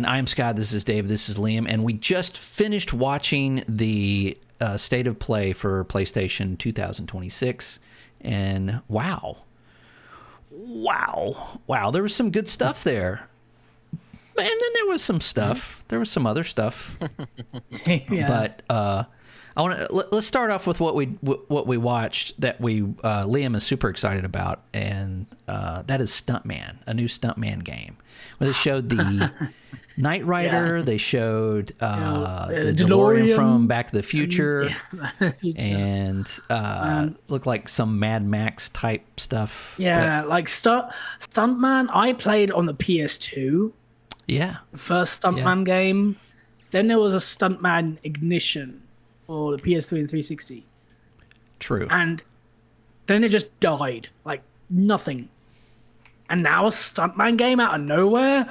I'm Scott. This is Dave. This is Liam. And we just finished watching the State of Play for PlayStation 2026. And wow. There was some good stuff there. And then there was some stuff. There was some other stuff. But I want to let's start off with what we watched that Liam is super excited about, and that is Stuntman, a new Stuntman game, where they showed the Knight Rider, they showed the DeLorean from Back to the Future, and looked like some Mad Max type stuff. Yeah, like Stuntman. I played on the PS2. Yeah, the first Stuntman game. Then there was a Stuntman Ignition for the PS3 and 360. True. And then it just died. Like, nothing. And now a Stuntman game out of nowhere?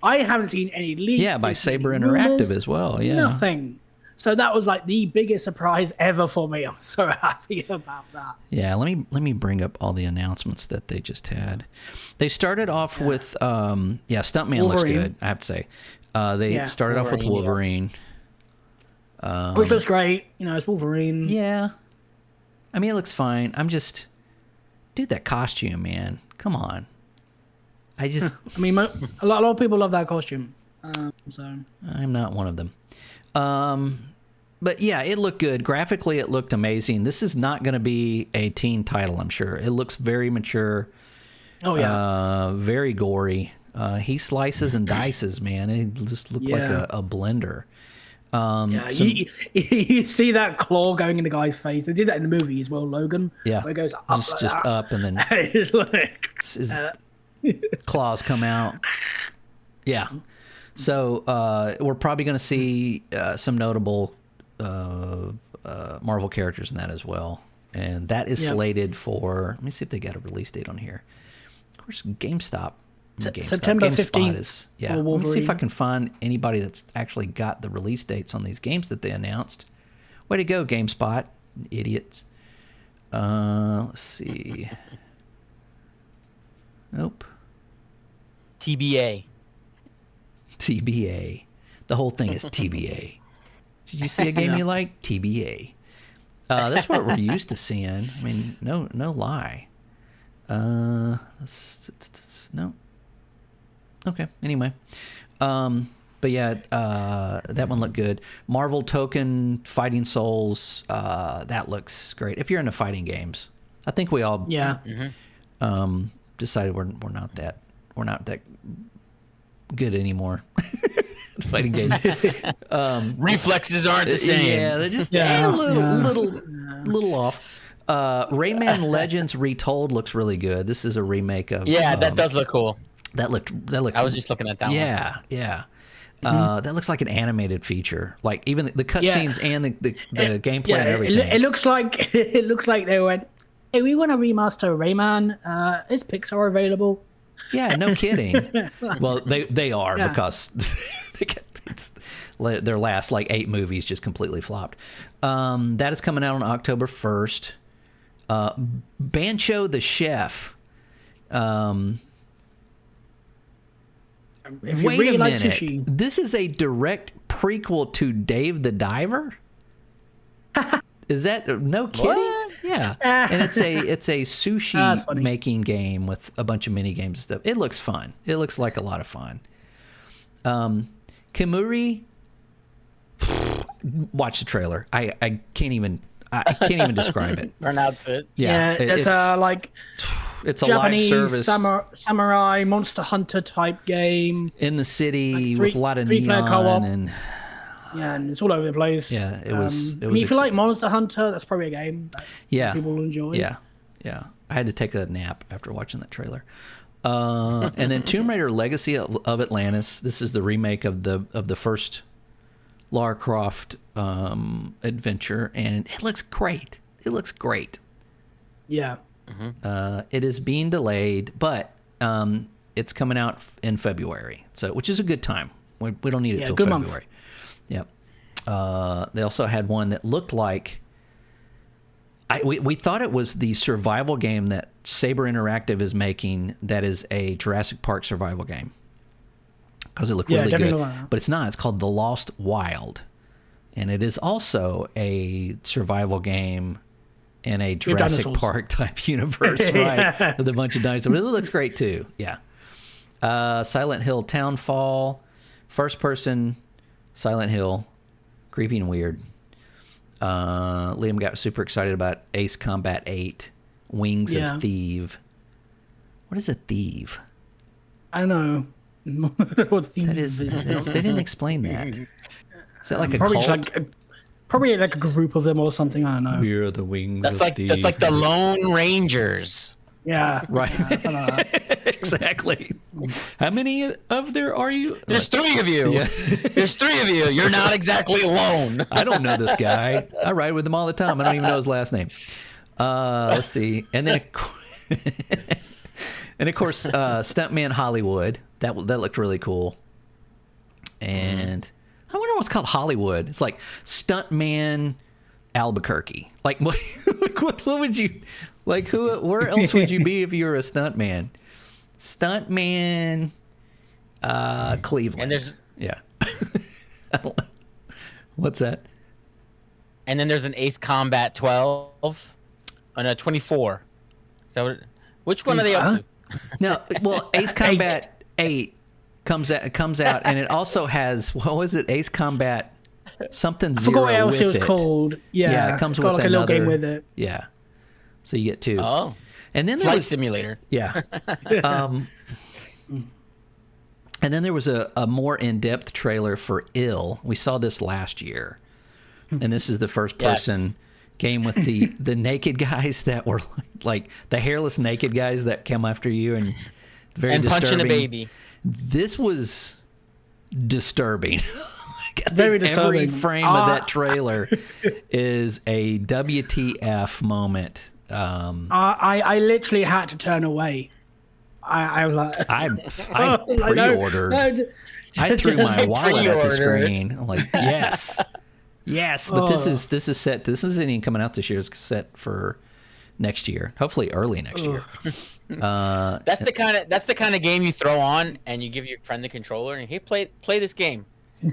I haven't seen any leaks. Yeah, by Saber Interactive as well. Yeah. Nothing. So that was like the biggest surprise ever for me. I'm so happy about that. Yeah, let me bring up all the announcements that they just had. They started off with Stuntman looks good, I have to say. They started off with Wolverine. Which looks great. You know, it's Wolverine. Yeah. I mean, it looks fine. Dude, that costume, man. Come on. I mean, a lot of people love that costume. So I'm not one of them. But yeah, it looked good. Graphically, it looked amazing. This is not going to be a teen title, I'm sure. It looks very mature. Oh, yeah. Very gory. He slices and dices, man. It just looked like a blender. You see that claw going in the guy's face. They did that in the movie as well, Logan. Yeah, where it goes up, just up, and then it's like, his claws come out. Yeah, so we're probably going to see some notable Marvel characters in that as well, and that is slated for. Let me see if they got a release date on here. Of course, GameStop. September 15th. Yeah, let me see if I can find anybody that's actually got the release dates on these games that they announced. Way to go, GameSpot, idiots. Let's see. Nope. TBA. The whole thing is TBA. Did you see a game you like? TBA. That's what we're used to seeing. I mean, no lie. No. Okay. Anyway, but yeah, that one looked good. Marvel Token Fighting Souls, that looks great. If you're into fighting games, I think we all decided we're not that good anymos fighting games. Reflexes aren't the same. Yeah, they're just a little off. Rayman Legends Retold looks really good. This is a remake of. Yeah, that does look cool. That looked. I was just looking at that one. Yeah. That looks like an animated feature. Like even the cutscenes and the gameplay and everything. It looks like they went, hey, we want to remaster Rayman. Is Pixar available? Yeah, no kidding. Well, they are because their last 8 movies just completely flopped. That is coming out on October 1st. Bancho the Chef. If you Wait really a like minute. sushi. This is a direct prequel to Dave the Diver? Is that no kidding? What? Yeah. And it's a sushi making game with a bunch of mini games and stuff. It looks fun. It looks like a lot of fun. Kimuri, watch the trailer. I can't even describe it. Pronounce it. Yeah, it's it's a Japanese live service samurai Monster Hunter type game in the city with a lot of three-player co-op. neon and it's all over the place. Yeah, it was. I mean, if you like Monster Hunter, that's probably a game that people will enjoy. Yeah. I had to take a nap after watching that trailer. And then Tomb Raider: Legacy of Atlantis. This is the remake of the first Lara Croft adventure, and it looks great. Yeah. It is being delayed, but it's coming out in February, which is a good time. We don't need it till February. Month. Yep. They also had one that looked like we thought it was the survival game that Saber Interactive is making. That is a Jurassic Park survival game. because it looked Yeah, really definitely good. like that. But it's not. It's called The Lost Wild, and it is also a survival game in a Jurassic dinosaurs. Park type universe, right? With a bunch of dinosaurs. But it looks great too. Yeah. Silent Hill Townfall, first person Silent Hill, creepy and weird. Liam got super excited about Ace Combat 8, Wings Yeah. of Thief. What is a thief? I don't know. What That is, they didn't explain that. Is that like a probably cult? just like probably like a group of them or something. I don't know. We're the Wings That's of like Thief. that's like the Lone Rangers. Yeah, Right. yeah, something like that. Exactly. How many of there are you? There's three of you. Yeah. There's three of you. You're not exactly alone. I don't know this guy. I ride with him all the time. I don't even know his last name. Let's see. And then, of course, Stuntman Hollywood. That looked really cool. And I wonder what's called Hollywood. It's like Stuntman Albuquerque. Like what would you like? Where else would you be if you were a stuntman? Stuntman Cleveland. And there's yeah. I don't know. What's that? and then there's an Ace Combat 12. Oh no, 24. Is that what which one are they up to? No, well, Ace Combat 8 comes out, and it also has, what was it? Ace Combat something I zero forgot what else with it was it. called. Yeah, Yeah, it comes it's got with like a little game another- with it. Yeah, so you get two. Oh, And then there Flight was, Simulator. yeah, and then there was a more in-depth trailer for Ill. We saw this last year, and this is the first person Yes. game with the naked guys that were like the hairless naked guys that come after you and very And disturbing. punching a baby. This was disturbing. Like, I Very think every disturbing. frame of that trailer is a WTF moment. I literally had to turn away. I was like, I like, no, pre-ordered. no, I threw my I wallet at the pre-ordered. screen. I'm like, yes, yes. But this is set. This isn't even coming out this year. It's set for next year. Hopefully, early next year. That's the kind of game you throw on and you give your friend the controller and hey, play this game.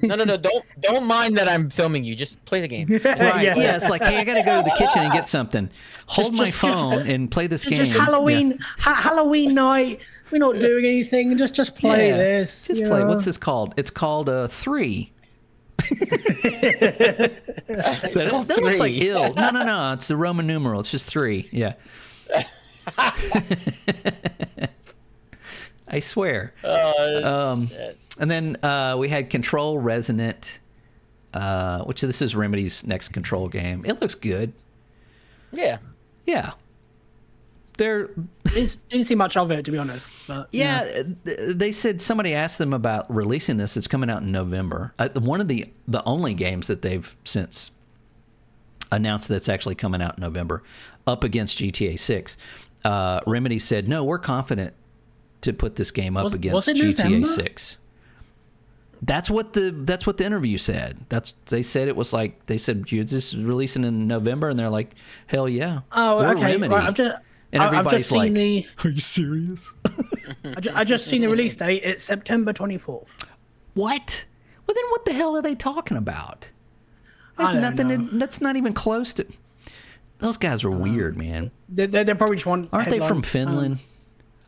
No, don't mind that I'm filming you. Just play the game. Right? Yeah. Yeah. It's like, hey, I gotta go to the kitchen and get something. Hold my just- phone and play this game. just Halloween, Halloween night. We're not doing anything. Just play Yeah. this. Just you play. know? What's this called? It's called 3. That looks like 3. ill. No. It's the Roman numeral. It's just 3. Yeah. I swear. And then we had Control Resonant, which this is Remedy's next Control game. It looks good. Yeah. Yeah. They're Didn't see much of it, to be honest. But, they said somebody asked them about releasing this. It's coming out in November. One of the only games that they've since announced that's actually coming out in November, up against GTA 6. Remedy said, "No, we're confident to put this game up against was it GTA November? 6." That's what the interview said. They said you're just releasing in November, and they're like, "Hell yeah!" Oh, we're okay. Remedy. Right, And I've everybody's just seen like, "Are you serious?" I just seen the release date. It's September 24th. What? Well, then what the hell are they talking about? I That's don't nothing. That's not even close to. Those guys are weird, man. They're probably just want. Aren't they from headlines. Finland?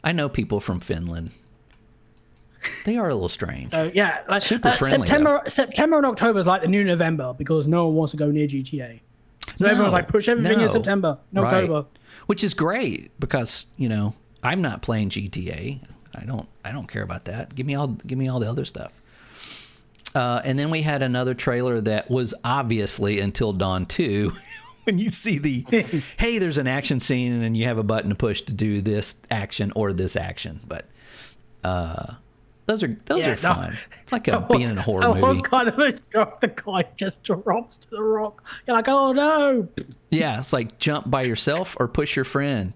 I know people from Finland. They are a little strange. Yeah, like Super friendly, September and October is like the new November because no one wants to go near GTA. So everyone's No, like, push everything no. in September, no Right. October. Which is great because I'm not playing GTA. I don't care about that. Give me all the other stuff. And then we had another trailer that was obviously Until Dawn 2. When you see the, hey, there's an action scene and you have a button to push to do this action or this action. But those are fun. It's like being in a horror That was movie. kind of a shock. The guy just drops to the rock. You're like, oh no. Yeah, it's like jump by yourself or push your friend.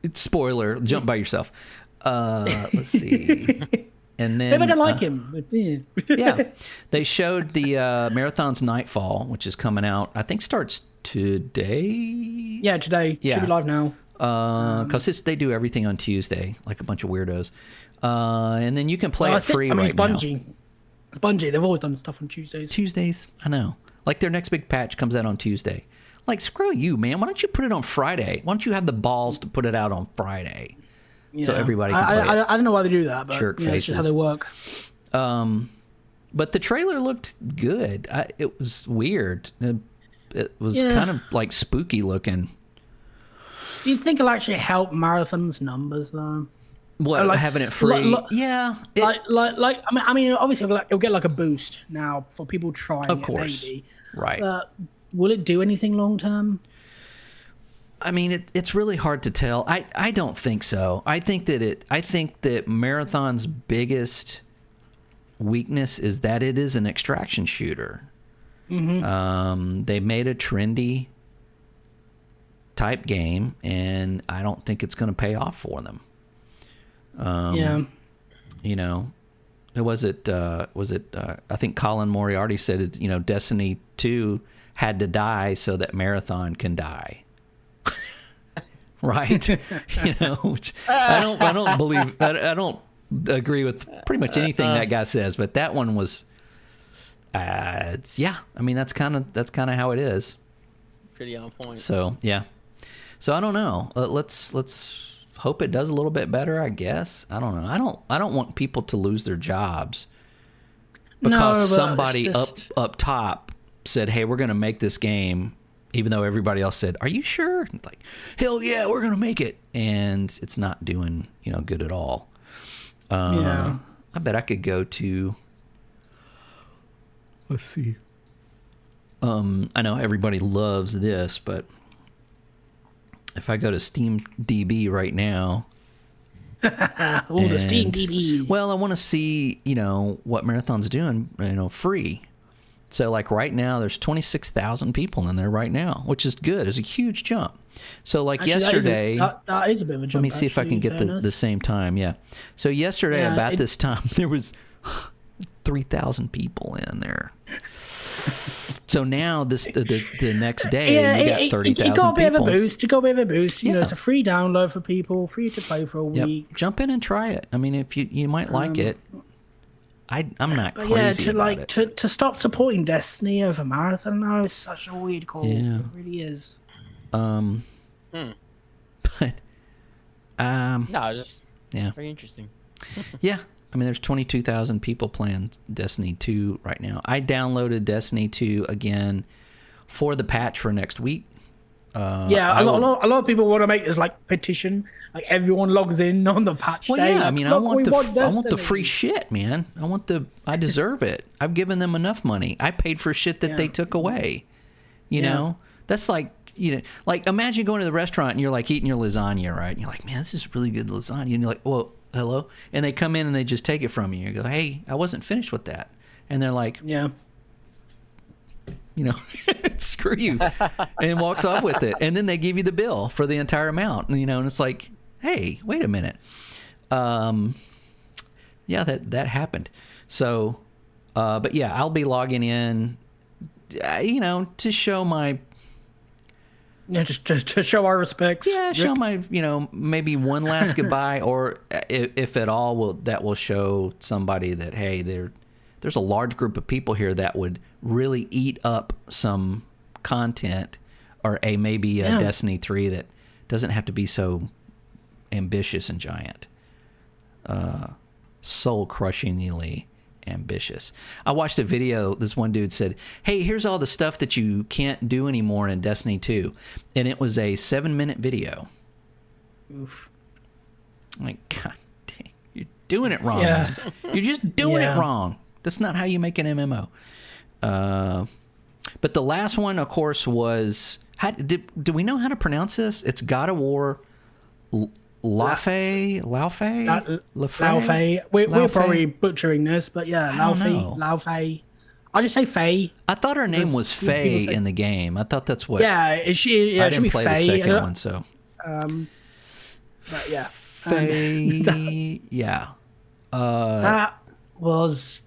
It's spoiler, jump by yourself. Let's see. And then Maybe I don't like him. But, yeah. yeah, they showed the Marathon's Nightfall, which is coming out. I think starts today. Yeah, today. Yeah. Should be live now. Because they do everything on Tuesday, like a bunch of weirdos. And then you can play Well, it free right it's Bungie. It's Bungie. They've always done stuff on Tuesdays. Tuesdays, I know. Like their next big patch comes out on Tuesday. Like, screw you, man. Why don't you put it on Friday? Why don't you have the balls to put it out on Friday? Yeah. So everybody can play it. I don't know why they do that, but Jerk it's just how faces. they work. But the trailer looked good. It was weird. It was kind of like spooky looking. Do you think it'll actually help Marathon's numbers though? What, Like, having it free? Yeah. I mean, obviously it'll get like a boost now for people trying Of it, course. maybe. Right. Will it do anything long term? I mean, it's really hard to tell. I don't think so. I think that Marathon's biggest weakness is that it is an extraction shooter. They made a trendy type game, and I don't think it's going to pay off for them. You know, was it? I think Colin Moriarty said it. You know, Destiny 2 had to die so that Marathon can die. Right? You know, which I don't believe. I don't agree with pretty much anything that guy says, but that one was. Yeah. I mean, that's kind of how it is. Pretty on point. So yeah. So I don't know. Let's hope it does a little bit better. I guess. I don't know. I don't want people to lose their jobs because somebody up top said, "Hey, we're going to make this game," even though everybody else said, "Are you sure?" Like, hell yeah, we're going to make it, and it's not doing good at all. I bet I could go to. Let's see. I know everybody loves this, but if I go to SteamDB right now. The Steam DB. Well, I want to see, what Marathon's doing, free. So, like, right now, there's 26,000 people in there right now, which is good. It's a huge jump. So, like, Actually, yesterday... that is a bit of a jump. Let me see if I can get the same time, yeah. So, yesterday, about this time, there was 3,000 people in there. So now the next day you got 30,000 people. It got a bit of a boost. It got a bit of a boost. You know, Yeah. it's a free download for people, free to play for a week. Jump in and try it. I mean, if you might like it. I'm not But crazy about it. to stop supporting Destiny over Marathon now is such a weird call. Yeah. It really is. But No, just yeah. very interesting. Yeah. I mean, there's 22,000 people playing Destiny 2 right now. I downloaded Destiny 2 again for the patch for next week. A lot of people want to make this like petition, like everyone logs in on the patch Well, day. yeah, like, I mean, look, I want the Destiny. free shit, man. I deserve it. I've given them enough money. I paid for shit that they took away. You know, that's like, like imagine going to the restaurant and you're like eating your lasagna, right? And you're like, man, this is really good lasagna. And you're like, well, hello? And they come in and they just take it from you. You go, hey, I wasn't finished with that. And they're like, screw you, and walks off with it. And then they give you the bill for the entire amount, and it's like, hey, wait a minute. Yeah, that happened. So, but yeah, I'll be logging in, to show my, just to show our respects. yeah, show my, maybe one last goodbye, or if at all, that will show somebody that, hey, there's a large group of people here that would really eat up some content, or maybe a Destiny 3 that doesn't have to be so ambitious and giant. Soul-crushingly ambitious. I watched a video. This one dude said, hey, here's all the stuff that you can't do anymore in Destiny 2. And it was a 7-minute video. Oof. I'm like, God dang, you're doing it wrong. Yeah. Man. You're just doing it wrong. That's not how you make an MMO. But the last one, of course, was... do we know how to pronounce this? It's God of War... Laufey? We're probably butchering this, but yeah, Laufey. I'll just say Faye. I thought her name was Faye in the game. I thought that's what. Yeah, it should didn't be play Faye. the second one, so. But yeah, Faye. Yeah. That was.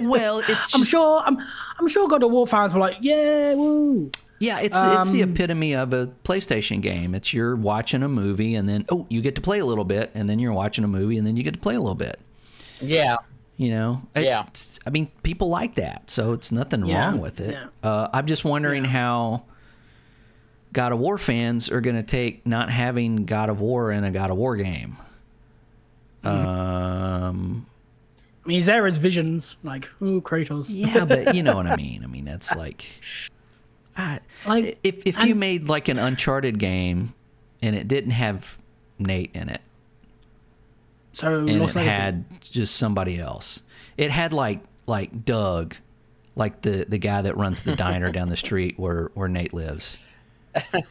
Well, it's. Just, I'm sure God of War fans were like, yeah, woo. Yeah, it's the epitome of a PlayStation game. It's you're watching a movie and then you get to play a little bit, and then you're watching a movie and then you get to play a little bit. Yeah. You know, I mean, people like that, so it's nothing wrong with it. Yeah. I'm just wondering how God of War fans are going to take not having God of War in a God of War game. I mean, he's there as visions, like, ooh, Kratos. Yeah, but you know what I mean. I mean, that's like, if you made like an Uncharted game and it didn't have Nate in it, so and Lost it Legacy. had just somebody else, it had like Doug, like the guy that runs the diner down the street where Nate lives,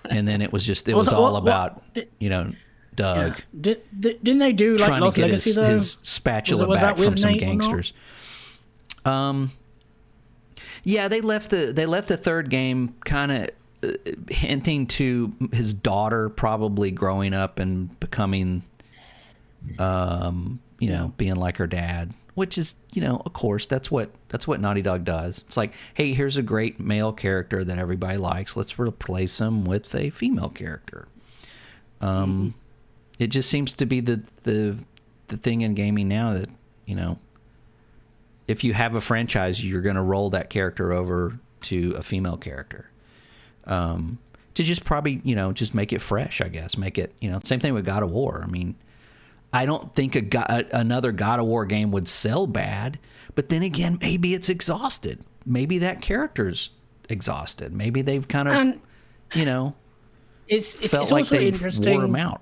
and then it was all about Doug. Yeah. Didn't they do like trying Lost to get Legacy his though? spatula Was back that from with some Nate or not? gangsters. Yeah, they left the third game kind of hinting to his daughter probably growing up and becoming, being like her dad, which is, of course, that's what Naughty Dog does. It's like, hey, here's a great male character that everybody likes. Let's replace him with a female character. It just seems to be the thing in gaming now that, if you have a franchise, you're going to roll that character over to a female character. To just probably, just make it fresh, I guess. Make it, same thing with God of War. I mean, I don't think another God of War game would sell bad, but then again, maybe it's exhausted. Maybe that character's exhausted. Maybe they've kind of, It's felt like also they interesting. wore him out.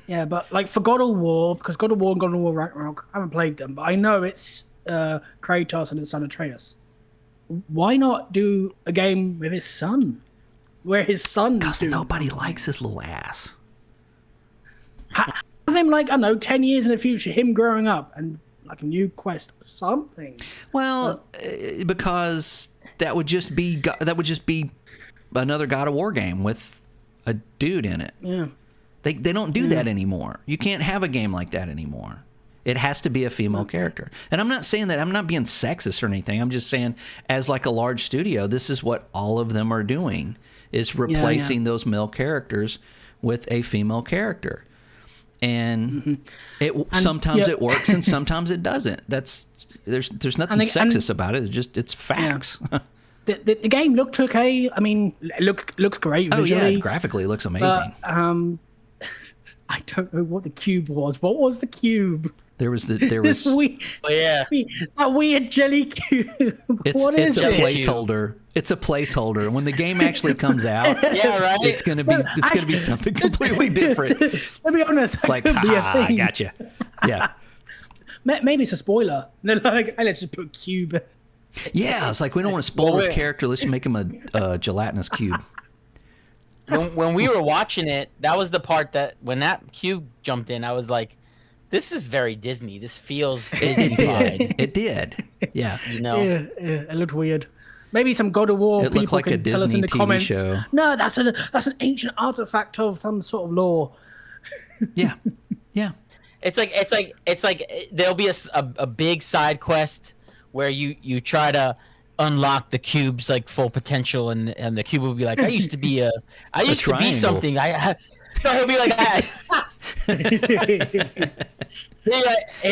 Yeah, but like for God of War, because God of War and God of War Ragnarok, I haven't played them, but I know it's Kratos and his son Atreus. Why not do a game with his son, where his son? Because nobody likes his little ass. Have him like, I don't know, 10 years in the future, him growing up and like a new quest or something. Well, because that would just be another God of War game with a dude in it. Yeah. They don't do that anymore. You can't have a game like that anymore. It has to be a female character. And I'm not saying that, I'm not being sexist or anything. I'm just saying, as like a large studio, this is what all of them are doing, is replacing those male characters with a female character. And sometimes it works and sometimes it doesn't. There's nothing sexist about it. It's facts. Yeah. The game looked okay. I mean, it looked great visually. Oh yeah, graphically it looks amazing. But, I don't know what the cube was. What was the cube? There was This weird, that weird jelly cube. It's a placeholder. It's a placeholder. When the game actually comes out, right. It's gonna be something completely different. Let me honest. It's like, be a thing. I gotcha. Yeah. Maybe it's a spoiler. And they're like, hey, let's just put a cube. Yeah, it's like, we don't want to spoil his character. Let's just make him a gelatinous cube. When we were watching it, that was the part that when that cube jumped in, I was like, this is very Disney. This feels Disney-fied. It did. Yeah. Yeah, it looked weird. Maybe some God of War It looked people like a can tell us in Disney the TV comments. show. No, that's an ancient artifact of some sort of lore. Yeah. Yeah. It's like there'll be a big side quest where you try to unlock the cube's like full potential, and the cube will be like, I used to be something. So he'll be like, he'll be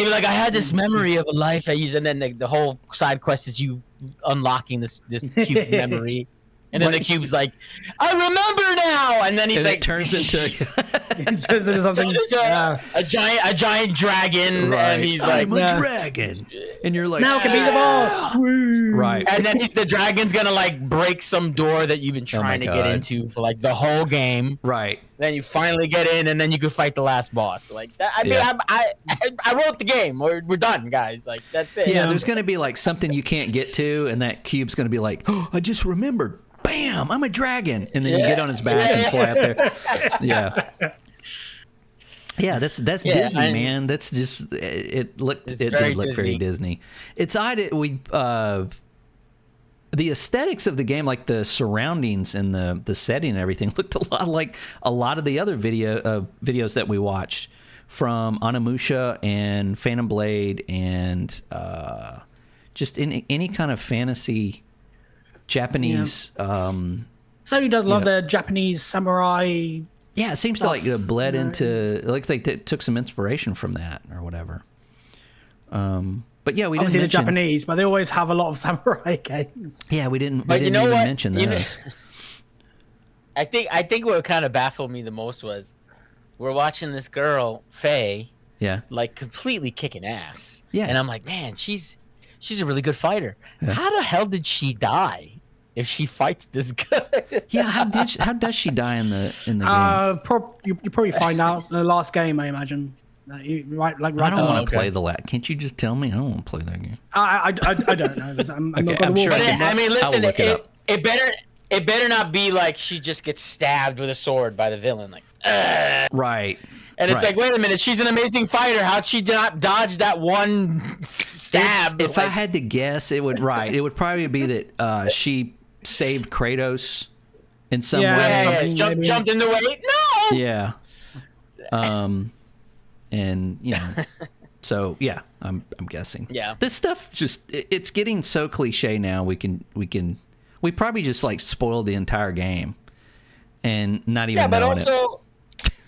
like, I had this memory of a life I used, and then the whole side quest is you unlocking this cube memory. And then the cube's like, I remember now, and then he's And like, it turns into something. a giant dragon, right. and he's like, I'm a dragon, and you're like, Now I can be the boss. Woo. right. and then the dragon's gonna like break some door that you've been trying to get God. into for like the whole game. Right. Then you finally get in, and then you can fight the last boss. Like that, I mean, Yeah. I wrote the game. We're done, guys. Like that's it. Yeah, there's going to be like something you can't get to, and that cube's going to be like, oh, I just remembered. Bam! I'm a dragon, and then you get on his back and fly up there. Yeah. Yeah, that's Disney, man. That's just it did look very Disney. It's odd. The aesthetics of the game, like the surroundings and the setting and everything, looked a lot like a lot of the other videos that we watched from Onimusha and Phantom Blade and just in any kind of fantasy Japanese Sony does a lot of know. the Japanese samurai. Yeah, it seems to like bled you know. into. It looks like they took some inspiration from that or whatever. But yeah, we Obviously, didn't the mention. Japanese, but they always have a lot of samurai games. Yeah, we didn't. We But you didn't know even what? mention those. You know- I think what kind of baffled me the most was we're watching this girl Faye Yeah. like completely kicking ass. Yeah. And I'm like, man, she's a really good fighter. Yeah. How the hell did she die if she fights this good? Yeah. How does she die in the game? You probably find out in the last game, I imagine. I Right don't now. want to okay. play the lat. Can't you just tell me? I don't want to play that game. I don't know. I'm Okay, not gonna I'm sure walk I in, can- but- I mean, I will listen, look it up. it better not be like she just gets stabbed with a sword by the villain, like, Right. and it's Right. like, wait a minute, she's an amazing fighter. How'd she not dodge that one stab? If I Like, had to guess, it would probably be that she saved Kratos in some Yeah. way. something maybe. jumped in the way. No. Yeah. And so yeah, I'm guessing. Yeah. This stuff it's getting so cliche now. We probably just like spoiled the entire game, and not even Yeah, but knowing it. also,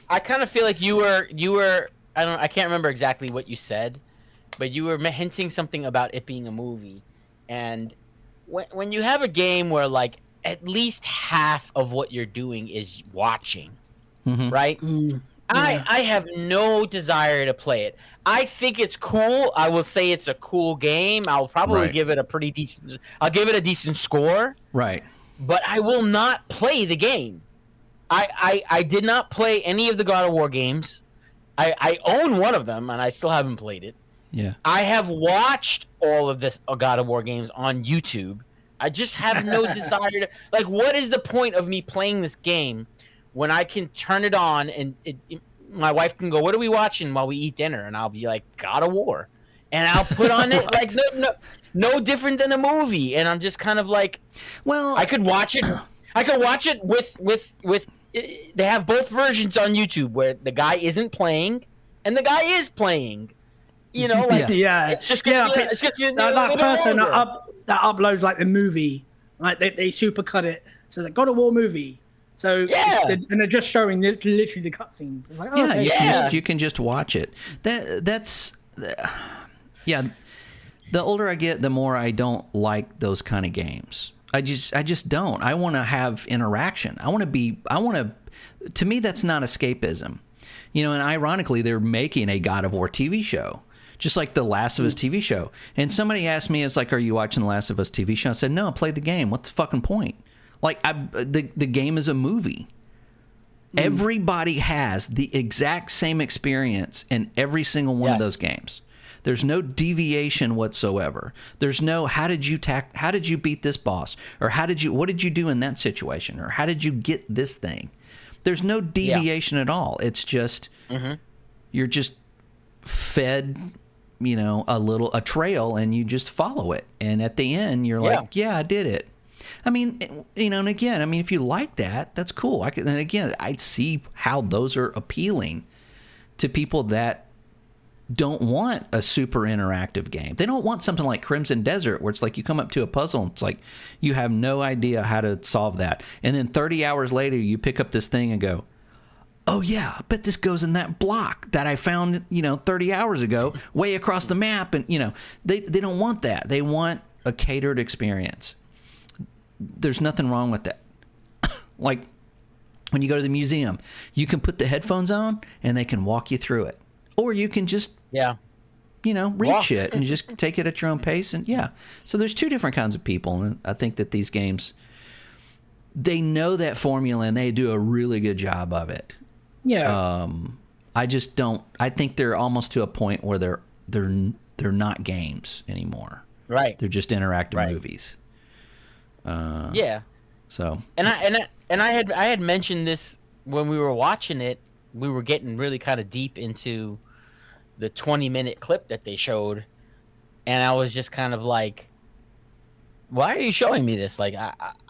I kind of feel like you were. I can't remember exactly what you said, but you were hinting something about it being a movie, and when you have a game where like at least half of what you're doing is watching, Mhm. right? Mm, I have no desire to play it. I think it's cool. I will say it's a cool game. I'll probably Right. give it a pretty decent. I'll give it a decent score, Right. but I will not play the game. I did not play any of the God of War games. I own one of them, and I still haven't played it. Yeah. I have watched all of the God of War games on YouTube. I just have no desire to. Like, what is the point of me playing this game when I can turn it on and my wife can go, "What are we watching while we eat dinner?" And I'll be like, "God of War," and I'll put on it like no different than a movie. And I'm just kind of like, Well, I could watch it. I could watch it with. They have both versions on YouTube where the guy isn't playing and the guy is playing. You know, like yeah, it's just gonna be, it's just gonna be a that little bit person longer. that uploads like the movie, like they super cut it. So it's like God of War movie. So Yeah. and they're just showing literally the cutscenes. It's like, oh, yeah, okay. you can just watch it. Yeah. The older I get, the more I don't like those kind of games. I just don't. I want to have interaction. To me, that's not escapism. And ironically, they're making a God of War TV show, just like the Last of Us TV show. And somebody asked me, it's like, are you watching the Last of Us TV show? I said, no, play the game. What's the fucking point? Like, the game is a movie. Everybody has the exact same experience in every single one of Yes. those games. There's no deviation whatsoever. There's no how did you beat this boss, or what did you do in that situation, or how did you get this thing? There's no deviation at all. It's just you're just fed, a trail, and you just follow it. And at the end, you're like, yeah, I did it. I mean, and again, if you like that, that's cool. And again, I see how those are appealing to people that don't want a super interactive game. They don't want something like Crimson Desert, where it's like you come up to a puzzle and it's like you have no idea how to solve that. And then 30 hours later, you pick up this thing and go, oh yeah, I bet this goes in that block that I found, 30 hours ago, way across the map. And, they don't want that. They want a catered experience. There's nothing wrong with that. Like when you go to the museum, you can put the headphones on and they can walk you through it. Or you can just, read Walk. shit and just take it at your own pace. And yeah, so there's two different kinds of people. And I think that these games, they know that formula and they do a really good job of it. Yeah. I just don't. I think they're almost to a point where they're not games anymore. Right. They're just interactive Right. movies. Yeah. So And I had mentioned this when we were watching it. We were getting really kind of deep into the 20-minute clip that they showed, and I was just kind of like, why are you showing me this? Like,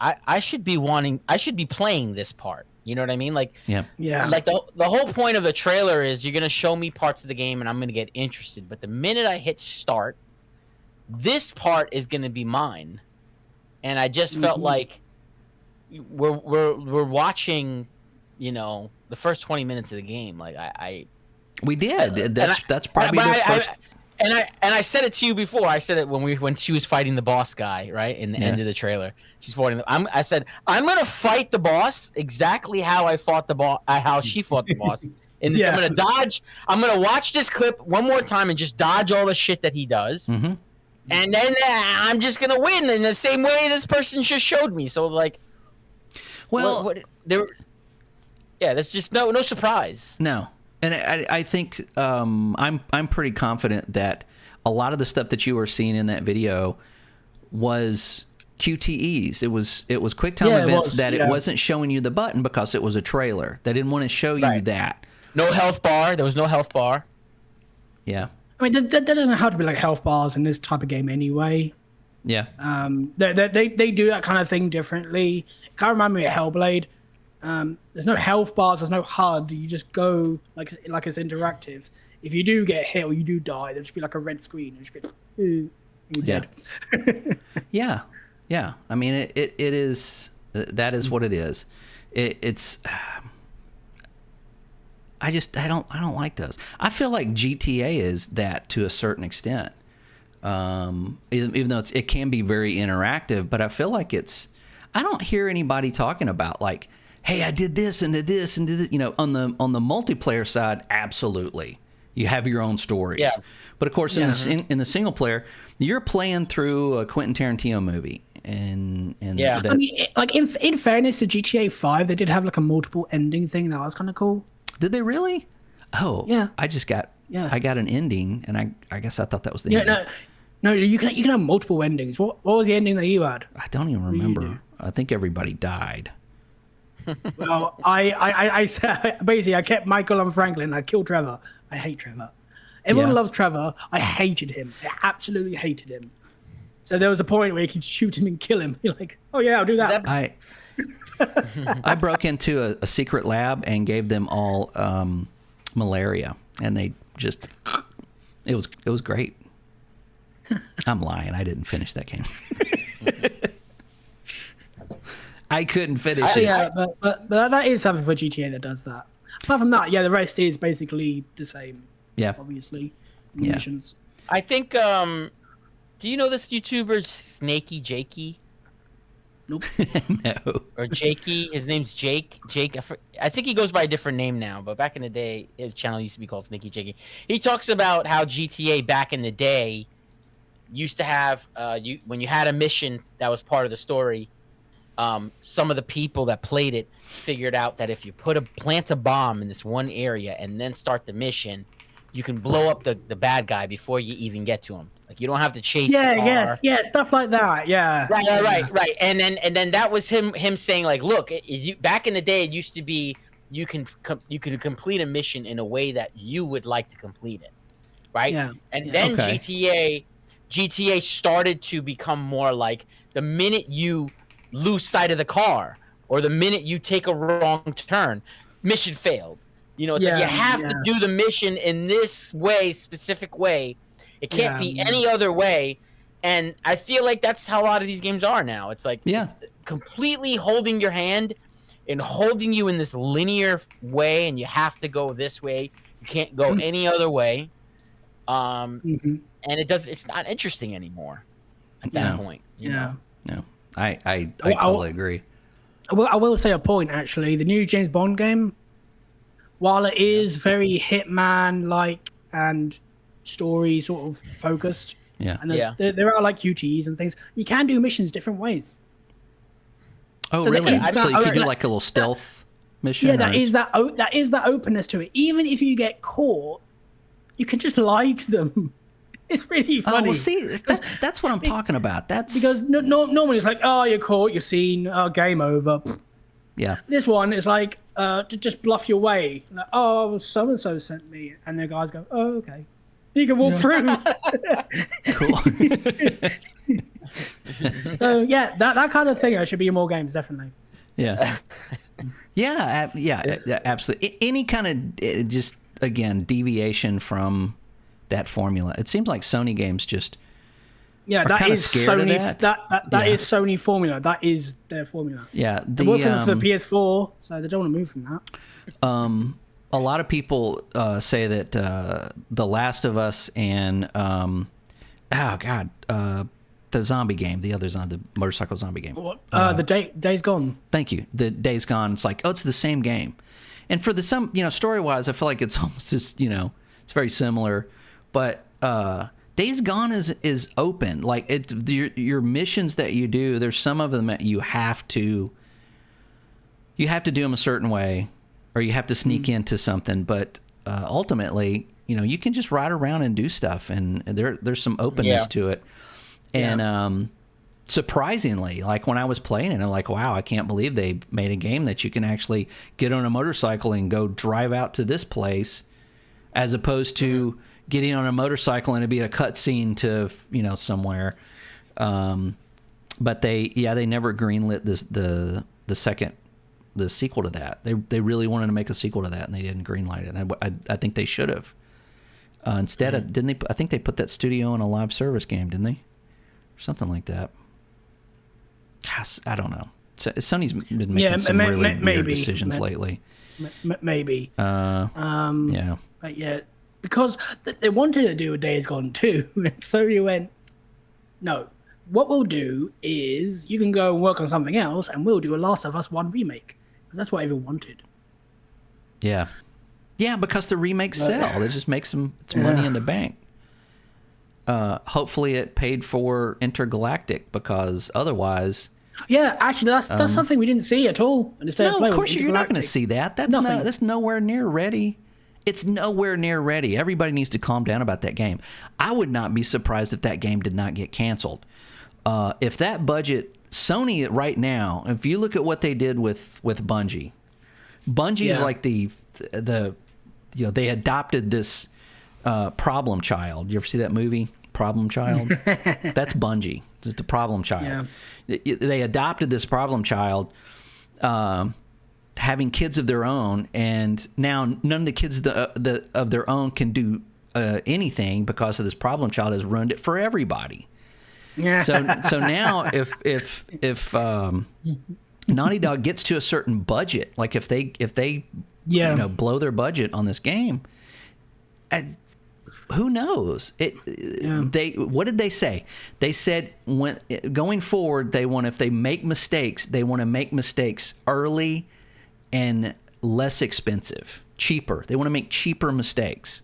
I should be playing this part. You know what I mean? Like, yeah, like the whole point of the trailer is you're gonna show me parts of the game and I'm gonna get interested. But the minute I hit start, this part is gonna be mine, and I just felt like we're watching, the first 20 minutes of the game. Like we did. That's probably the first. I said it to you before. I said it when she was fighting the boss guy, right in the end of the trailer. She's fighting. I said I'm gonna fight the boss exactly how I fought the boss, how she fought the boss. I'm gonna dodge. I'm gonna watch this clip one more time and just dodge all the shit that he does, Mm-hmm. and then I'm just gonna win in the same way this person just showed me. So like, well, there's just no surprise. No. And I think I'm pretty confident that a lot of the stuff that you were seeing in that video was QTEs. It was QuickTime events it wasn't showing you the button because it was a trailer. They didn't want to show you that. No health bar. There was no health bar. Yeah. I mean, that doesn't have to be like health bars in this type of game anyway. Yeah. They do that kind of thing differently. It kind of remind me of Hellblade. There's no health bars, there's no HUD. You just go like it's interactive. If you do get hit or you do die, there'll just be like a red screen. And just be, you're dead. Yeah. I mean, it is. That is what it is. It's. I don't like those. I feel like GTA is that to a certain extent. Even though it can be very interactive, but I feel like it's. I don't hear anybody talking about like, hey, I did this and did this and did it. On the multiplayer side, absolutely, you have your own stories. Yeah. But of course, in the single player, you're playing through a Quentin Tarantino movie, and I mean, like in fairness to GTA 5, they did have like a multiple ending thing that was kind of cool. Did they really? Oh, yeah. I got an ending, and I guess I thought that was the ending. No, you can have multiple endings. What was the ending that you had? I don't even remember. I think everybody died. Well, I basically I kept Michael and Franklin. I killed Trevor. I hate Trevor. Everyone loves Trevor. I hated him. I absolutely hated him. So there was a point where you could shoot him and kill him. You're like, oh yeah, I'll do that. I broke into a secret lab and gave them all malaria, and they just it was great. I'm lying. I didn't finish that game. I couldn't finish it. Yeah, but that is something for GTA that does that. Apart from that, the rest is basically the same. Yeah. Obviously. Yeah. Missions. I think. Do you know this YouTuber Snakey Jakey? Nope. No. Or Jakey? His name's Jake. I think he goes by a different name now, but back in the day, his channel used to be called Snakey Jakey. He talks about how GTA back in the day used to have when you had a mission that was part of the story. Some of the people that played it figured out that if you plant a bomb in this one area and then start the mission, you can blow up the bad guy before you even get to him. Like you don't have to chase the car. Stuff like that. Yeah. Right. And then that was him saying like, look, back in the day it used to be you can complete a mission in a way that you would like to complete it, right? Yeah. And then GTA started to become more like the minute you lose sight of the car or the minute you take a wrong turn, mission failed. It's like you have to do the mission in this specific way. It can't be any other way. And I feel like that's how a lot of these games are now. It's like it's completely holding your hand and holding you in this linear way, and you have to go this way. You can't go any other way. And it's not interesting anymore at that point. You know? No. I totally agree. Well, I will say a point actually. The new James Bond game, while it is very Hitman-like and story sort of focused, and there are like QTEs and things, you can do missions different ways. Oh, so really? So you could do like a little stealth mission? Yeah, that is that openness to it. Even if you get caught, you can just lie to them. It's really funny. Oh, well, see, that's what I'm talking about. That's because normally it's like, oh, you're caught, you're seen, game over. Yeah. This one is like, to just bluff your way. Like, oh, so and so sent me, and the guys go, oh, okay. You can walk through. Cool. So that kind of thing. There should be in more games, definitely. Yeah. Yeah, absolutely. Any kind of just again deviation from that formula. It seems like Sony games just Yeah, are that kind of is scared Sony. of that. That is Sony formula. That is their formula. Yeah, They're working for the PS4, so they don't want to move from that. a lot of people say that The Last of Us and the zombie game, the motorcycle zombie game. The Days Gone. Thank you. The Days Gone. It's like, oh, it's the same game. And for story wise, I feel like it's almost just, it's very similar. But Days Gone is open. Like your missions that you do, there's some of them that you have to do them a certain way, or you have to sneak into something. But ultimately, you can just ride around and do stuff, and there's some openness to it. And surprisingly, like when I was playing it, I'm like, wow, I can't believe they made a game that you can actually get on a motorcycle and go drive out to this place, as opposed to getting on a motorcycle and it'd be a cutscene to somewhere. But they never greenlit the sequel to that. They really wanted to make a sequel to that, and they didn't greenlight it. And I think they should have. Instead of, didn't they? I think they put that studio in a live service game, didn't they? Something like that. Gosh, I don't know. Sony's been making some really weird decisions lately. Maybe. Yeah. But yeah, because they wanted to do a Days Gone 2, and Sony went, no. What we'll do is you can go and work on something else, and we'll do a Last of Us 1 remake. Because that's what everyone wanted. Yeah. Yeah, because the remakes sell. They just make some money in the bank. Hopefully it paid for Intergalactic, because otherwise... Yeah, actually, that's something we didn't see at all in the State of Play. No, of course you're not going to see that. That's nowhere near ready. It's nowhere near ready. Everybody needs to calm down about that game. I would not be surprised if that game did not get canceled. If that budget... Sony right now, if you look at what they did with Bungie is like they adopted this problem child. You ever see that movie, Problem Child? That's Bungie. It's the problem child. Yeah. They adopted this problem child, having kids of their own, and now none of the kids of their own can do anything because of this problem child has ruined it for everybody. So now if Naughty Dog gets to a certain budget, like if they blow their budget on this game, who knows? What did they say? They said going forward, if they make mistakes, they want to make mistakes early and less expensive, cheaper. They want to make cheaper mistakes.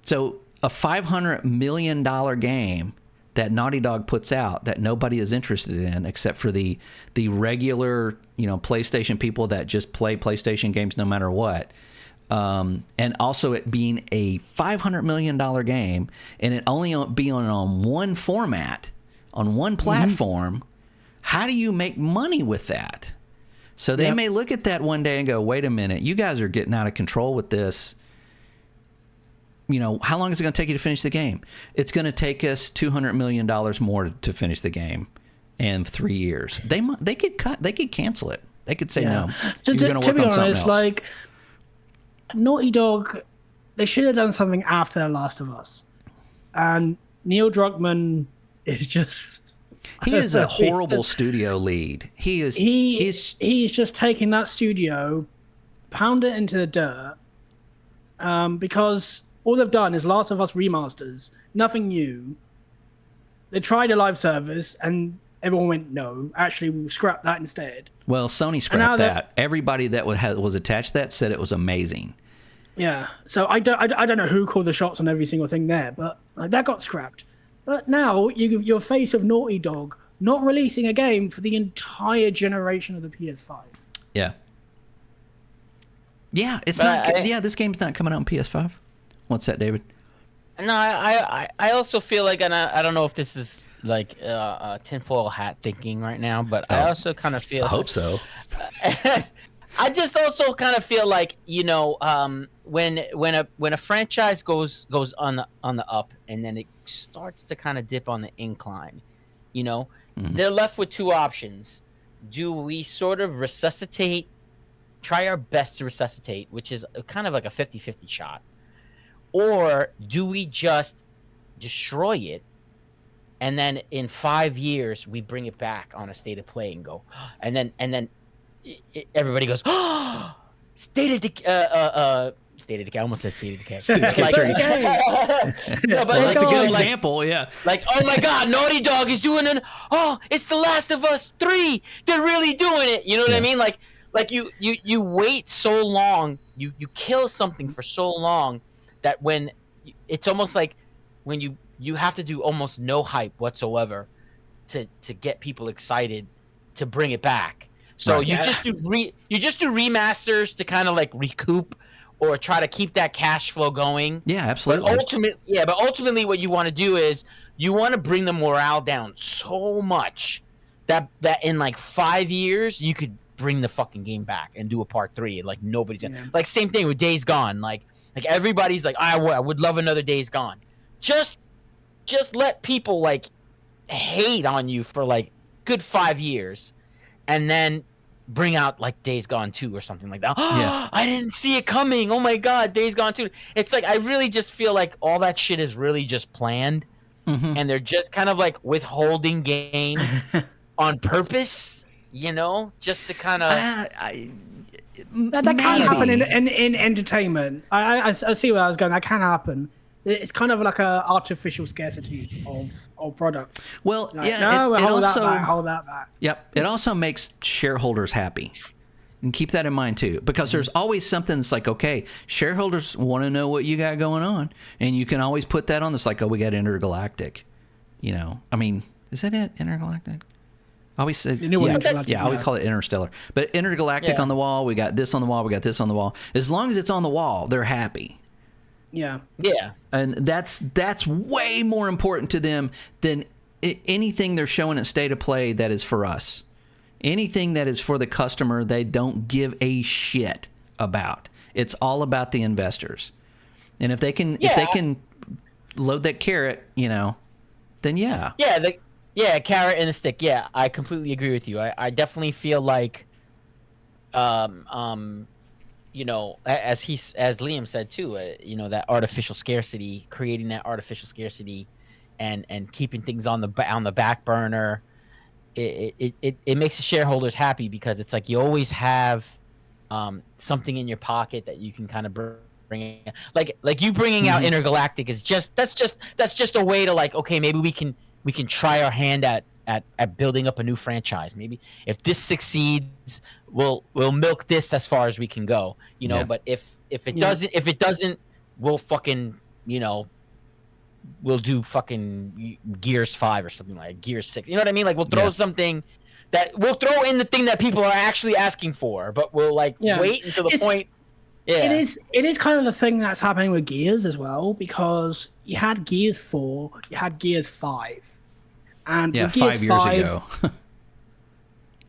So a $500 million game that Naughty Dog puts out that nobody is interested in except for the regular, PlayStation people that just play PlayStation games no matter what. And also it being a $500 million game, and it only being on one format, on one platform. How do you make money with that? So they may look at that one day and go, wait a minute, you guys are getting out of control with this. How long is it going to take you to finish the game? It's going to take us $200 million more to finish the game in 3 years. They could cancel it. They could say no. To be honest, like Naughty Dog, they should have done something after The Last of Us. And Neil Druckmann is just... He is a horrible studio lead. He's just taking that studio, pound it into the dirt, because... all they've done is Last of Us remasters, nothing new. They tried a live service, and everyone went, no, actually, we'll scrap that instead. Well, Sony scrapped that. Everybody that was attached to that said it was amazing. Yeah, so I don't know who called the shots on every single thing there, but that got scrapped. But now you're face of Naughty Dog not releasing a game for the entire generation of the PS5. Yeah. Yeah, this game's not coming out on PS5. What's that, David? No, I also feel like, and I don't know if this is like tinfoil hat thinking right now, but I also kind of feel... I hope so. I just also kind of feel like, when a franchise goes on the up and then it starts to kind of dip on the incline, they're left with two options. Do we sort of try our best to resuscitate, which is kind of like a 50-50 shot? Or do we just destroy it and then in 5 years we bring it back on a State of Play and go, and then everybody goes, oh, State of Decay. State of Decay. I almost said State of Decay. No, but That's a good like, example. Yeah. Like, oh my God, Naughty Dog is doing it's The Last of Us 3. They're really doing it. You know what I mean? Like you wait so long, you kill something for so long that when it's almost like when you have to do almost no hype whatsoever to get people excited to bring it back. So you just do remasters to kind of like recoup or try to keep that cash flow going. Yeah, absolutely. But ultimately what you want to do is you want to bring the morale down so much that in like 5 years you could bring the fucking game back and do a part 3 and like nobody's like same thing with Days Gone. Like everybody's like, I would love another Days Gone. Just let people like hate on you for like good 5 years and then bring out like Days Gone 2 or something like that. Oh, I didn't see it coming. Oh my God, Days Gone 2. It's like I really just feel like all that shit is really just planned, and they're just kind of like withholding games on purpose, you know, just to kind of. That can happen in entertainment. I see where I was going. That can happen. It's kind of like a artificial scarcity of product. Well, like, yeah, no, it hold also that back. Yep, it also makes shareholders happy, and keep that in mind too, because there's always something that's like, okay, shareholders want to know what you got going on, and you can always put that on. This like, oh, we got Intergalactic, you know. I mean, is that it? Intergalactic? I always say, I always call it Interstellar, but Intergalactic on the wall. We got this on the wall. We got this on the wall. As long as it's on the wall, they're happy. Yeah. And that's way more important to them than anything they're showing at State of Play that is for us. Anything that is for the customer, they don't give a shit about. It's all about the investors. And if they can load that carrot, you know, then yeah. Yeah, carrot and the stick. Yeah, I completely agree with you. I definitely feel like you know, as Liam said too, you know, that artificial scarcity, creating that artificial scarcity, and keeping things on the back burner, it makes the shareholders happy because it's like you always have something in your pocket that you can kind of bring in. Like you bringing out Intergalactic is that's just a way to like, okay, maybe we can try our hand at building up a new franchise. Maybe if this succeeds, we'll milk this as far as we can go, you know. But if it doesn't, we'll fucking, you know, we'll do fucking Gears 5 or something, like Gears 6. You know what I mean? Like we'll throw something that we'll throw in the thing that people are actually asking for, but we'll like wait until the point. Yeah, it is kind of the thing that's happening with Gears as well, because you had Gears 4, you had Gears 5. And yeah, with Gears 5 years 5, ago.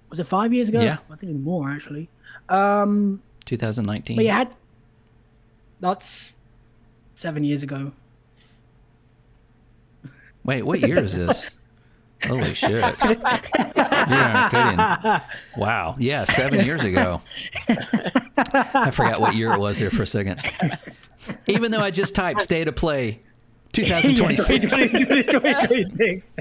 Was it 5 years ago? Yeah. I think more actually. 2019. But you had, that's 7 years ago. Wait, what year is this? Holy shit. You're not kidding. Wow. Yeah, 7 years ago. I forgot what year it was there for a second. Even though I just typed State of Play 2026. 2026.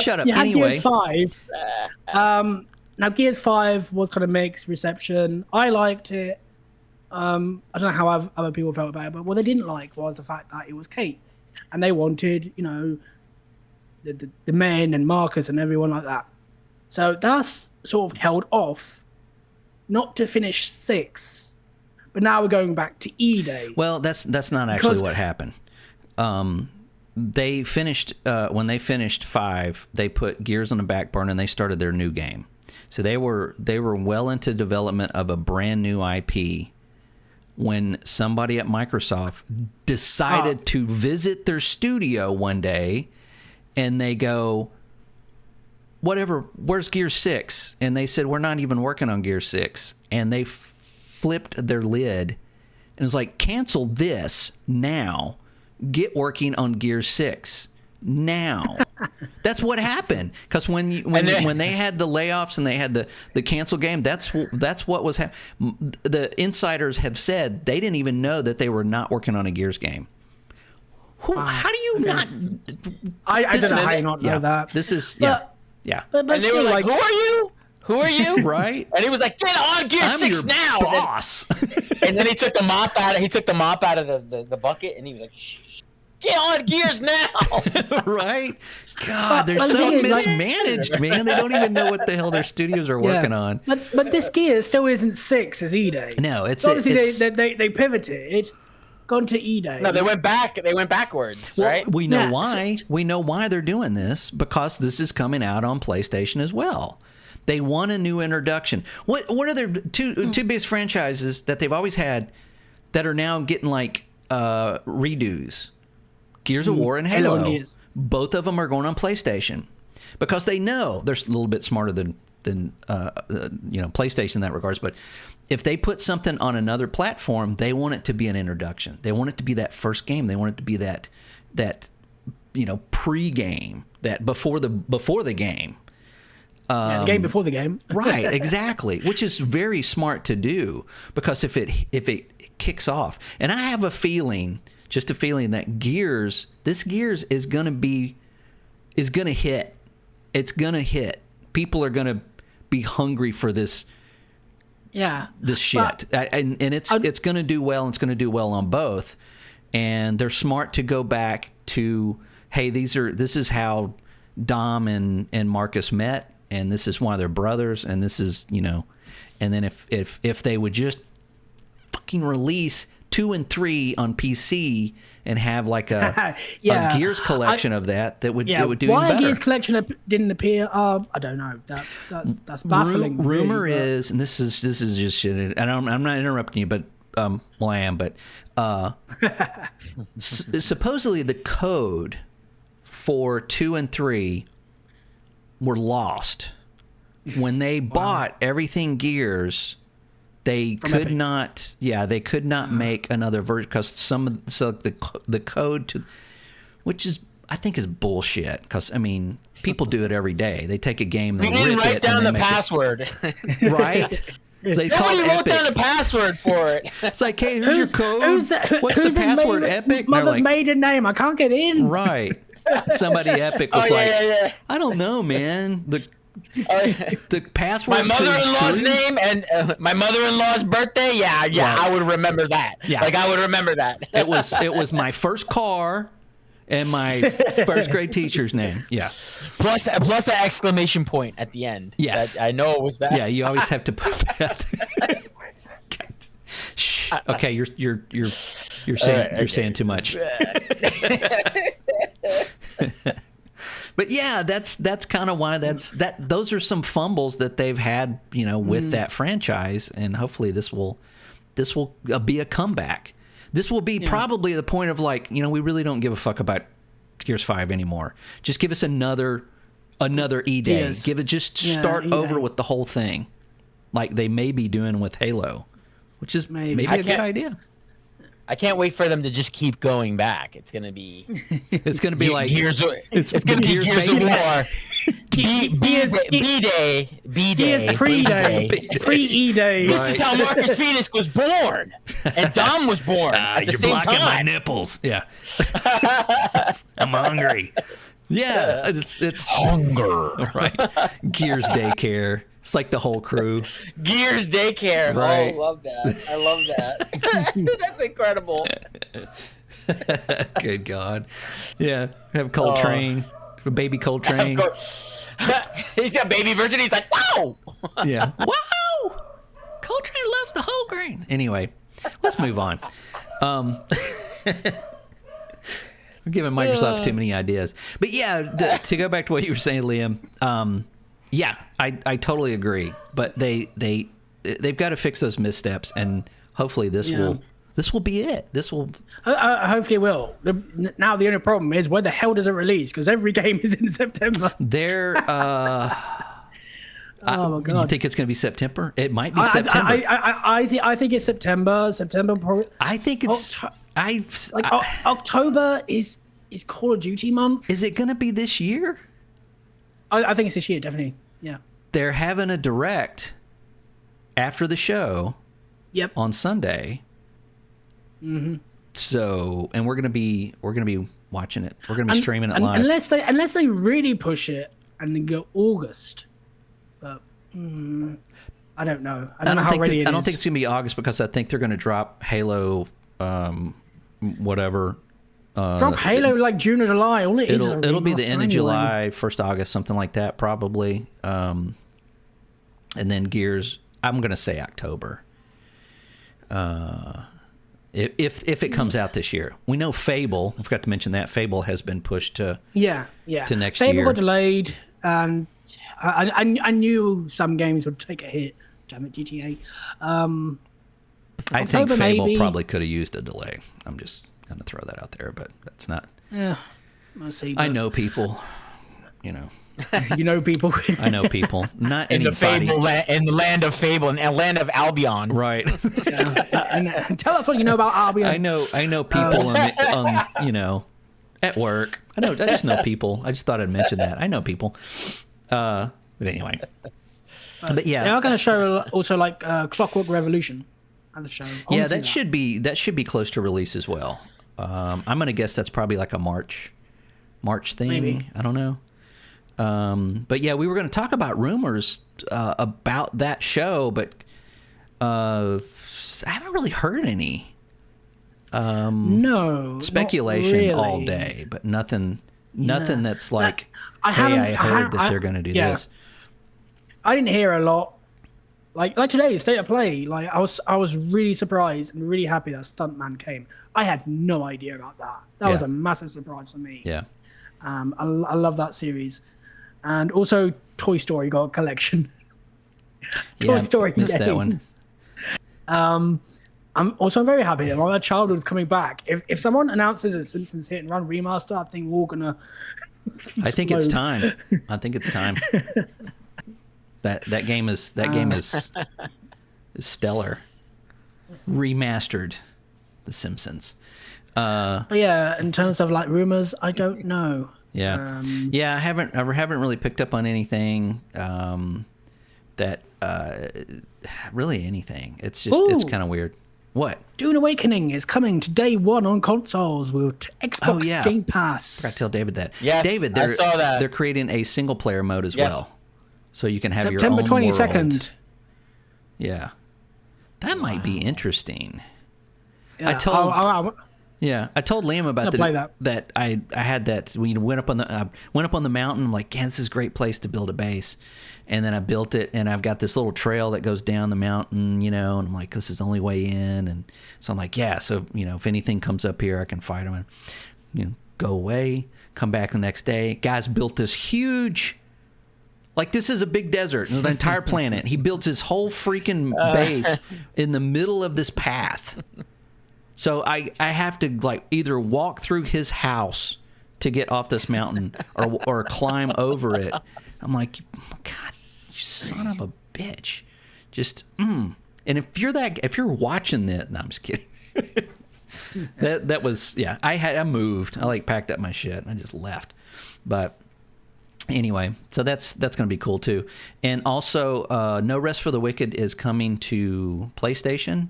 Shut up. You had Anyway. Gears 5. Now, Gears 5 was kind of mixed reception. I liked it. I don't know how other people felt about it, but what they didn't like was the fact that it was Kate. And they wanted, you know, the men and Marcus and everyone like that. So that's sort of held off, not to finish 6, but now we're going back to E-Day. Well, that's not actually what happened. They finished when they finished 5. They put Gears on the back burner and they started their new game. So they were well into development of a brand new IP when somebody at Microsoft decided to visit their studio one day, and they go, whatever, where's Gear 6? And they said, we're not even working on Gear 6. And they flipped their lid and was like, cancel this now. Get working on Gear 6 now. That's what happened. Because when they had the layoffs and they had the cancel game, that's what was happening. The insiders have said they didn't even know that they were not working on a Gears game. How do you not? I This don't know is- how you not know yeah, that. This is But- yeah. But And they still, were like, "Who are you? Who are you?" Right. And he was like, "Get on Gear I'm 6 your now!" boss. And then he took the mop out. He took the mop out of the bucket, and he was like, "Shh, get on Gears now!" Right? God, they're but the so thing is, like- mismanaged, man. They don't even know what the hell their studios are working on. But this gear still isn't 6 as E-Day. No, it's So obviously it's, they pivoted, gone to E-Day. No, they went back. They went backwards, well, right? we know Yeah, why. We know why they're doing this because this is coming out on PlayStation as well. They want a new introduction. What are their two biggest franchises that they've always had that are now getting like redos? Gears of War and Halo Halo. and Gears. Both of them are going on PlayStation because they know they're a little bit smarter than PlayStation in that regards. But if they put something on another platform, they want it to be an introduction. They want it to be that first game. They want it to be that pre-game, that before the game. Yeah, the game before the game. Right, exactly, which is very smart to do because if it kicks off, and I have a feeling that this Gears is gonna hit. It's gonna hit. People are gonna be hungry for this Yeah. shit, and it's gonna do well. And it's gonna do well on both, and they're smart to go back to, hey, this is how Dom and Marcus met. And this is why they're brothers, and this is, and then if they would just fucking release 2 and 3 on PC and have like a Gears collection of that would it would do why even better. Gears collection didn't appear? I don't know. That's baffling. Rumor really, but- is, and this is just shit, and I'm not interrupting you, but well, I am, but supposedly the code for 2 and 3 were lost when they bought everything Gears. They could not make another version because the code to, which is I think is bullshit. Because I mean, people do it every day. They take a game, they You didn't rip write it, down and the they make password. it, right? They call Nobody it wrote Epic. down the password for it. It's like, hey, here's your code. Who's What's the his password? Epic. And they're Mother like, maiden name. I can't get in. right. Somebody Epic Oh was yeah. I don't know, man. The password. My to mother-in-law's 3? name and my mother-in-law's birthday. Yeah, Right. I would remember that. Yeah. Like I would remember that. It was my first car and my first grade teacher's name. Yeah. plus an exclamation point at the end. Yes. I know it was that. Yeah, you always have to put that. Shh. Okay, you're saying too much. But yeah, that's kind of why those are some fumbles that they've had, with that franchise, and hopefully this will be a comeback. This will be probably the point of like, we really don't give a fuck about Gears 5 anymore. Just give us another E-Day. Yes. Give it just start E-Day. over with the whole thing, like they may be doing with Halo, which is maybe a good idea. I can't wait for them to just keep going back. It's gonna be. It's going to be like Gears. It's gonna be Gears Gears of babies. War. B-Day. Gears pre-day. Pre-E-day. This is how Marcus Phoenix was born, and Dom was born at the You're same blocking my time. nipples. Yeah. I'm hungry. Yeah, it's Hunger. right. Gears Daycare. It's like the whole crew. Gears Daycare. Right. Oh, love that. I love that. That's incredible. Good God. Yeah. Have Coltrane. Baby Coltrane. Of course. He's got baby version. He's like, wow. Yeah. Wow. Coltrane loves the whole grain. Anyway, let's move on. We're giving Microsoft too many ideas. But yeah, to go back to what you were saying, Liam, yeah, I totally agree. But they've got to fix those missteps, and hopefully this will be it. This will Hopefully it will. Now the only problem is where the hell does it release? Because every game is in September. there. Oh my You god! think it's going to be September? It might be September. I think it's September. September probably. I think it's. October is Call of Duty month. Is it going to be this year? I think it's this year, definitely. Yeah. They're having a direct after the show Yep. on Sunday. So, and we're gonna be watching it. We're gonna be streaming it live. Unless they really push it and then go August. But I don't know. I don't know how ready it is. I don't think it's gonna be August because I think they're gonna drop Halo, whatever. Drop Halo like June or July. All it is it'll be the end of July, 1st August, something like that, probably. And then Gears, I'm gonna say October. If it comes out this year, we know Fable. I forgot to mention that Fable has been pushed to to next year. Fable got delayed, and I knew some games would take a hit. Damn it, GTA. I think Fable probably could have used a delay. I'm just gonna throw that out there, but that's not. Yeah, I'll see. I know people. You know. You know people. I know people. Not in anybody. In the land of Fable and land of Albion. Right. And tell us what you know about Albion. I know people on you know, at work. I just know people. I just thought I'd mention that. I know people. But anyway. But yeah. They are going to show also like Clockwork Revolution at the show. That should be close to release as well. I'm going to guess that's probably like a March thing. Maybe. I don't know. But yeah, we were going to talk about rumors about that show, but I haven't really heard any. No speculation really. All day, but nothing that's like, I heard that they're going to do this. I didn't hear a lot. Like today, State of Play. Like I was really surprised and really happy that Stuntman came. I had no idea about that. That was a massive surprise for me. Yeah. I love that series. And also, Toy Story got a collection. Toy Story games. That one. I'm very happy that my childhood is coming back. If someone announces a Simpsons Hit and Run remaster, I think we're all gonna. I think it's time. That game is stellar. Remastered, The Simpsons. But yeah, in terms of like rumors, I don't know. Yeah, I haven't really picked up on anything that really anything. It's just it's kind of weird. What? Dune Awakening is coming to day one on consoles with Xbox Game Pass. I forgot to tell David that. Yes, David, I saw that. They're creating a single player mode as well, so you can have September your own 22nd. world. Yeah, that might be interesting. Yeah, I told Liam about that I had that. We went up on the mountain. I'm like, yeah, this is a great place to build a base. And then I built it, and I've got this little trail that goes down the mountain, you know. And I'm like, this is the only way in. And so I'm like, yeah. So you know, if anything comes up here, I can fight them and go away. Come back the next day. Guys built this huge. Like, this is a big desert, an entire planet. He built his whole freaking base in the middle of this path. So I have to like either walk through his house to get off this mountain or climb over it. I'm like, God, you son of a bitch. Just And if you're watching this, no, I'm just kidding. that was I moved. I like packed up my shit and I just left. But anyway, so that's gonna be cool too. And also, No Rest for the Wicked is coming to PlayStation.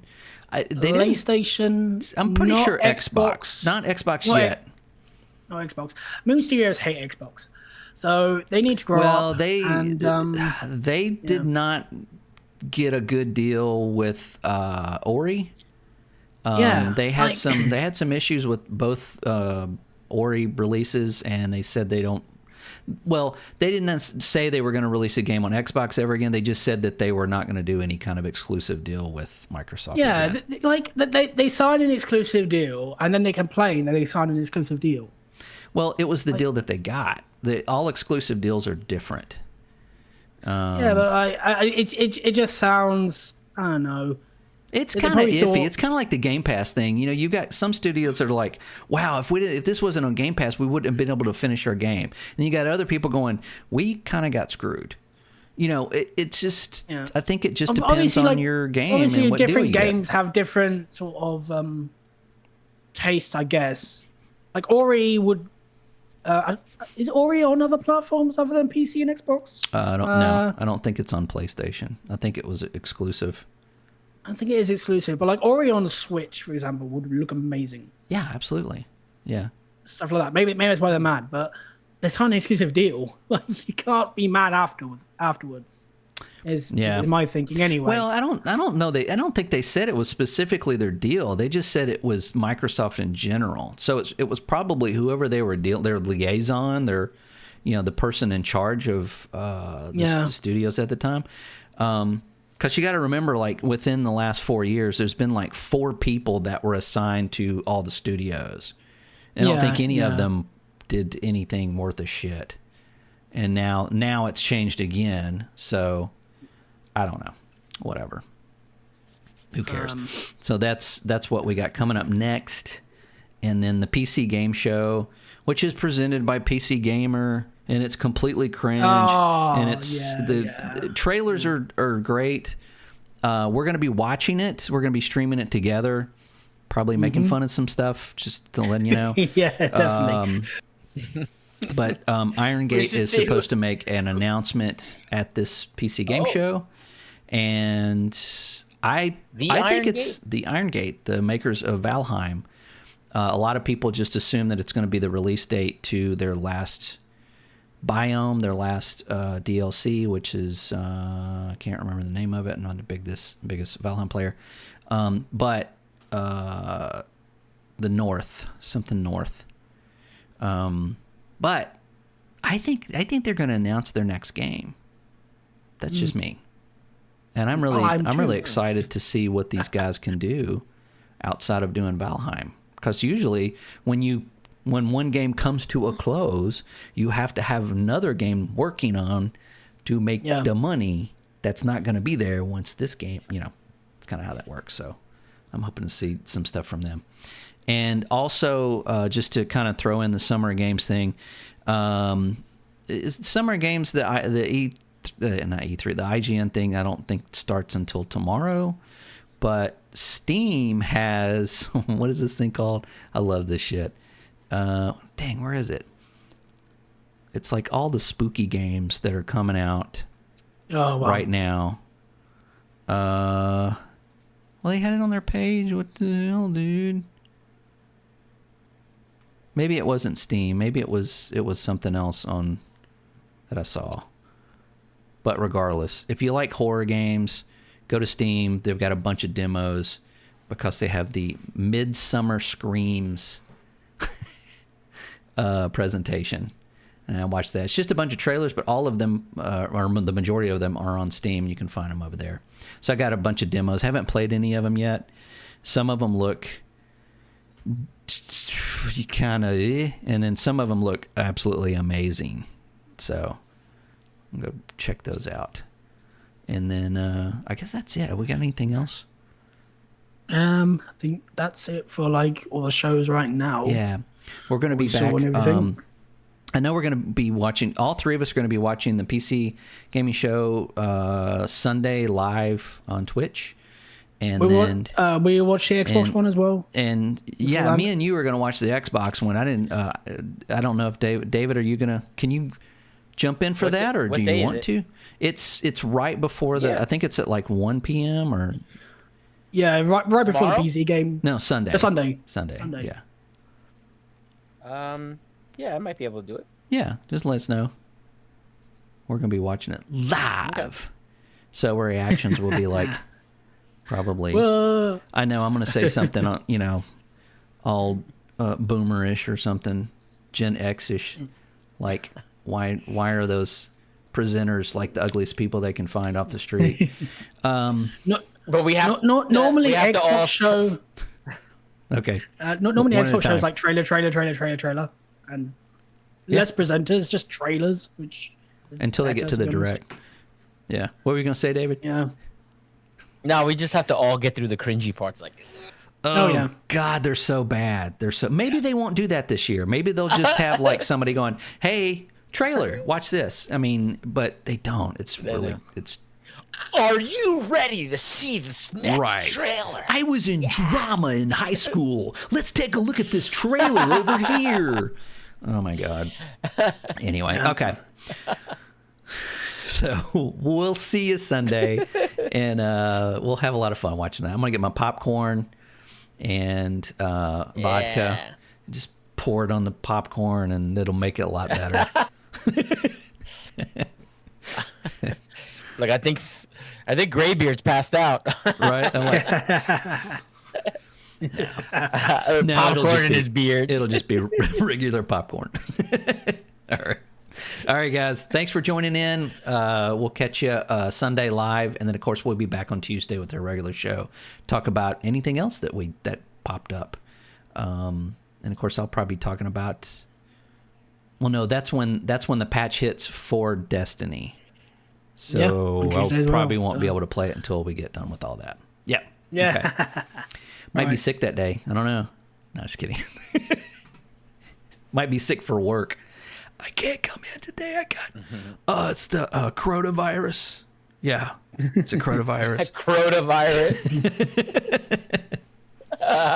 PlayStation. I'm pretty sure Xbox. Not Xbox yet. No Xbox. Moon Studios hate Xbox, so they need to grow up. Well, they did not get a good deal with Ori. They had some issues with both Ori releases, and they said they don't. Well, they didn't say they were going to release a game on Xbox ever again. They just said that they were not going to do any kind of exclusive deal with Microsoft. Yeah, they signed an exclusive deal, and then they complain that they signed an exclusive deal. Well, it was the deal that they got. All exclusive deals are different. But it just sounds, I don't know. It's kind of iffy. It's kind of like the Game Pass thing. You know, you've got some studios that are like, wow, if this wasn't on Game Pass, we wouldn't have been able to finish our game. And you got other people going, we kind of got screwed. You know, it's just, I think it just depends on your game. Obviously, and what different deal you games get. have different sort of tastes, I guess. Like Ori would, is Ori on other platforms other than PC and Xbox? I don't know. I don't think it's on PlayStation. I think it was exclusive. I think it is exclusive, but like Ori on the Switch, for example, would look amazing. Yeah, absolutely. Yeah. Stuff like that. Maybe that's why they're mad, but it's not an exclusive deal. Like you can't be mad afterwards. Is my thinking anyway. Well, I don't know. I don't think they said it was specifically their deal. They just said it was Microsoft in general. So it was probably whoever they were their liaison, the person in charge of the studios at the time. Because you got to remember, like within the last 4 years, there's been like 4 people that were assigned to all the studios. And I don't think any of them did anything worth a shit. And now it's changed again. So I don't know. Whatever. Who cares? So that's what we got coming up next. And then the PC Game Show, which is presented by PC Gamer. And it's completely cringe. And it's the trailers are great. We're going to be watching it. We're going to be streaming it together. Probably making fun of some stuff, just to let you know. Yeah, definitely. But Iron Gate is supposed to make an announcement at this PC Game Show. And I think it's the Iron Gate, the makers of Valheim. A lot of people just assume that it's going to be the release date to their last biome, their last DLC, which is I can't remember the name of it. I'm not the biggest Valheim player, but the North, something North. But I think they're going to announce their next game. That's just me, and I'm really excited to see what these guys can do outside of doing Valheim, because usually when one game comes to a close, you have to have another game working on to make the money that's not going to be there once this game, it's kind of how that works. So I'm hoping to see some stuff from them. And also, just to kind of throw in the Summer Games thing, is Summer Games, not E3, the IGN thing, I don't think starts until tomorrow. But Steam has, what is this thing called? I love this shit. Dang, where is it? It's like all the spooky games that are coming out right now. Well, they had it on their page. What the hell, dude? Maybe it wasn't Steam. Maybe it was something else on that I saw. But regardless, if you like horror games, go to Steam. They've got a bunch of demos because they have the Midsummer Screams presentation, and I watched that. It's just a bunch of trailers, but all of them, or the majority of them, are on Steam. You can find them over there. So I got a bunch of demos. Haven't played any of them yet. Some of them look kind of, and then some of them look absolutely amazing. So I'm gonna go check those out. And then I guess that's it. We got anything else? I think that's it for like all the shows right now. Yeah. We're going to be back. I know we're going to be watching, all three of us are going to be watching the PC Gaming Show Sunday live on Twitch. And we watch the Xbox one as well. And yeah, me and you are going to watch the Xbox one. I don't know if David, are you going to, can you jump in for that, or do you want to? It's right before I think it's at like 1 p.m. or. Yeah, right before the PC game. No, Sunday. Sunday. Yeah. Yeah, I might be able to do it. Yeah, just let us know. We're going to be watching it live. Okay. So our reactions will be like, probably. I know I'm going to say something, all boomerish or something, Gen X-ish. Like, why are those presenters like the ugliest people they can find off the street? No. But we have normally Xbox show. Okay. Normally Xbox shows like trailer, and less presenters, just trailers, which until they get to the direct. Yeah. What were you gonna say, David? Yeah. No, we just have to all get through the cringy parts. Like, oh yeah, God, they're so bad. Maybe they won't do that this year. Maybe they'll just have like somebody going, "Hey, trailer, watch this." I mean, but they don't. It's really Are you ready to see this next trailer? I was in drama in high school. Let's take a look at this trailer over here. Oh, my God. Anyway, okay. So we'll see you Sunday. and we'll have a lot of fun watching that. I'm gonna get my popcorn and vodka, and just pour it on the popcorn, and it'll make it a lot better. Like I think Graybeard's passed out. Right? I'm like, no, popcorn in his beard. It'll just be regular popcorn. All right, guys. Thanks for joining in. We'll catch you Sunday live, and then of course we'll be back on Tuesday with our regular show. Talk about anything else that popped up, and of course I'll probably be talking about. Well, no, that's when the patch hits for Destiny. So I probably won't be able to play it until we get done with all that. Yep. Yeah. Okay. Might be sick that day. I don't know. No, just kidding. Might be sick for work. I can't come in today. I got it's the coronavirus. Yeah, it's a coronavirus. Coronavirus.